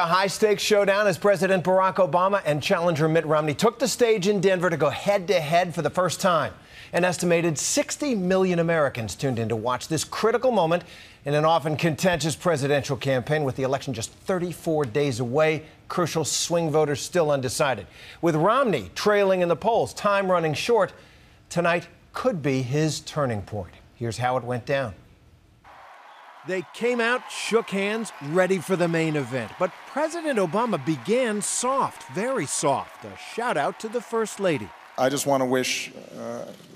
high-stakes showdown as President Barack Obama and challenger Mitt Romney took the stage in Denver to go head-to-head for the first time. An estimated 60 million Americans tuned in to watch this critical moment in an often contentious presidential campaign. With the election just 34 days away, crucial swing voters still undecided. With Romney trailing in the polls, time running short, tonight could be his turning point. Here's how it went down. They came out, shook hands, ready for the main event. But President Obama began soft, very soft. A shout out to the First Lady. I just want to wish,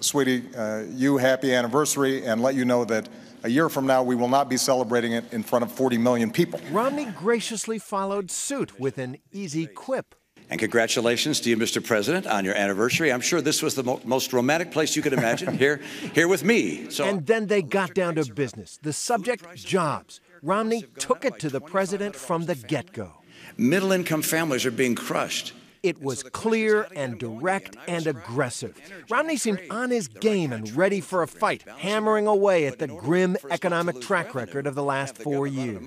sweetie, you happy anniversary and let you know that a year from now we will not be celebrating it in front of 40 million people. Romney graciously followed suit with an easy quip. And congratulations to you, Mr. President, on your anniversary. I'm sure this was the most romantic place you could imagine, here with me. And then they got down to business. The subject, jobs. Romney took it to the president from the get-go. Middle-income families are being crushed. It was clear and direct and aggressive. Romney seemed on his game and ready for a fight, hammering away at the grim economic track record of the last 4 years.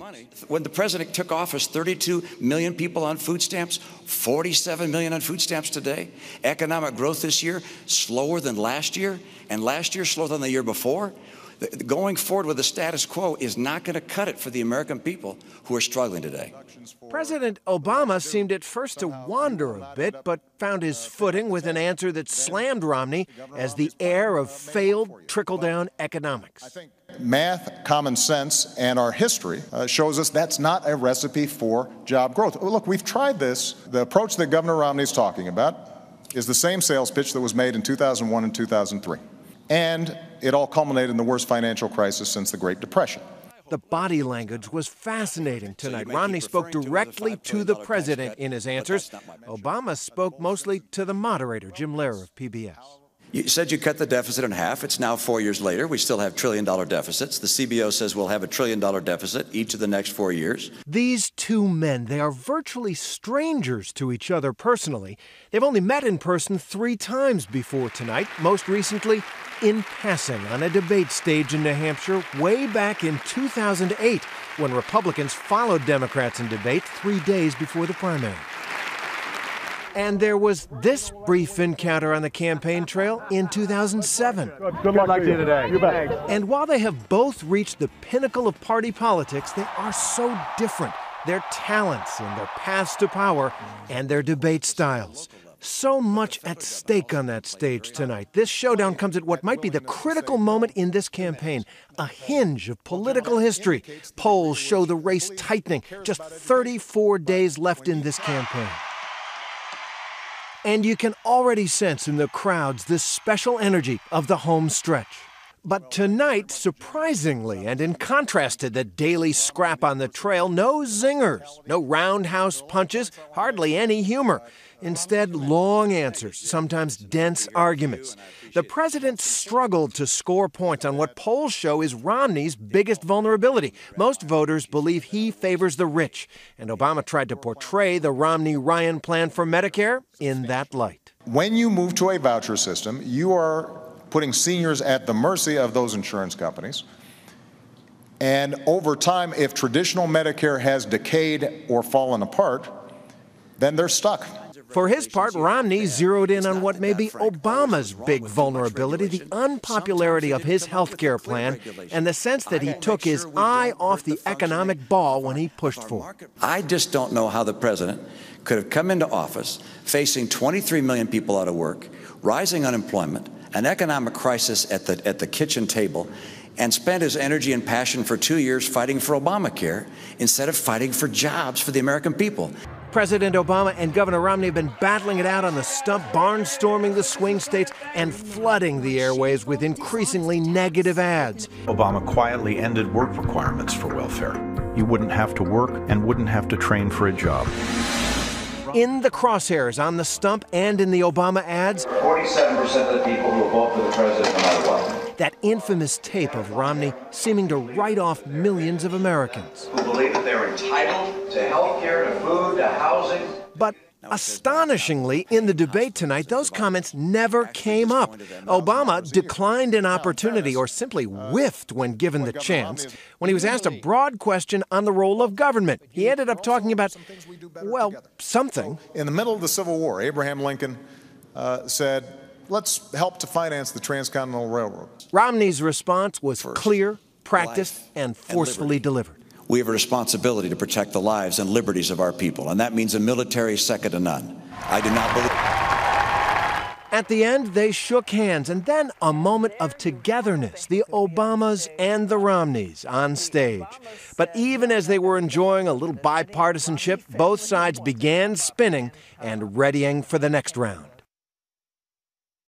When the president took office, 32 million people on food stamps, 47 million on food stamps today. Economic growth this year slower than last year, and last year slower than the year before. Going forward with the status quo is not going to cut it for the American people who are struggling today. President Obama seemed at first to wander a bit, but found his footing with an answer that slammed Romney as the heir of failed trickle-down economics. Math, common sense, and our history shows us that's not a recipe for job growth. Look, we've tried this. The approach that Governor Romney is talking about is the same sales pitch that was made in 2001 and 2003. And it all culminated in the worst financial crisis since the Great Depression. The body language was fascinating tonight. Romney spoke directly to the president in his answers. Obama spoke mostly to the moderator, Jim Lehrer of PBS. You said you cut the deficit in half. It's now 4 years later. We still have trillion-dollar deficits. The CBO says we'll have a trillion-dollar deficit each of the next 4 years. These two men, they are virtually strangers to each other personally. They've only met in person 3 times before tonight, most recently in passing on a debate stage in New Hampshire way back in 2008, when Republicans followed Democrats in debate 3 days before the primary. And there was this brief encounter on the campaign trail in 2007. Good luck to you today. You bet. And while they have both reached the pinnacle of party politics, they are so different. Their talents and their paths to power and their debate styles. So much at stake on that stage tonight. This showdown comes at what might be the critical moment in this campaign, a hinge of political history. Polls show the race tightening, just 34 days left in this campaign. And you can already sense in the crowds the special energy of the home stretch. But tonight, surprisingly, and in contrast to the daily scrap on the trail, no zingers, no roundhouse punches, hardly any humor. Instead, long answers, sometimes dense arguments. The president struggled to score points on what polls show is Romney's biggest vulnerability. Most voters believe he favors the rich, and Obama tried to portray the Romney-Ryan plan for Medicare in that light. When you move to a voucher system, you are putting seniors at the mercy of those insurance companies. And over time, if traditional Medicare has decayed or fallen apart, then they're stuck. For his part, Romney zeroed in on what may be Obama's big vulnerability, the unpopularity of his health care plan, and the sense that he took his eye off the economic ball when he pushed for it. I just don't know how the president could have come into office facing 23 million people out of work, rising unemployment, an economic crisis at the kitchen table, and spent his energy and passion for 2 years fighting for Obamacare instead of fighting for jobs for the American people. President Obama and Governor Romney have been battling it out on the stump, barnstorming the swing states and flooding the airwaves with increasingly negative ads. Obama quietly ended work requirements for welfare. You wouldn't have to work and wouldn't have to train for a job. In the crosshairs on the stump and in the Obama ads, 47% of the people who will vote for the president no matter what. That infamous tape of Romney seeming to write off millions of Americans. Who believe that they're entitled to health care, to food, to housing. But astonishingly, in the debate tonight, those comments never came up. Obama declined an opportunity or simply whiffed when given the chance. When he was asked a broad question on the role of government, he ended up talking about, well, something. In the middle of the Civil War, Abraham Lincoln said, let's help to finance the Transcontinental Railroad. Romney's response was clear, practiced, and forcefully delivered. We have a responsibility to protect the lives and liberties of our people, and that means a military second to none. I do not believe... At the end, they shook hands, and then a moment of togetherness, the Obamas and the Romneys on stage. But even as they were enjoying a little bipartisanship, both sides began spinning and readying for the next round.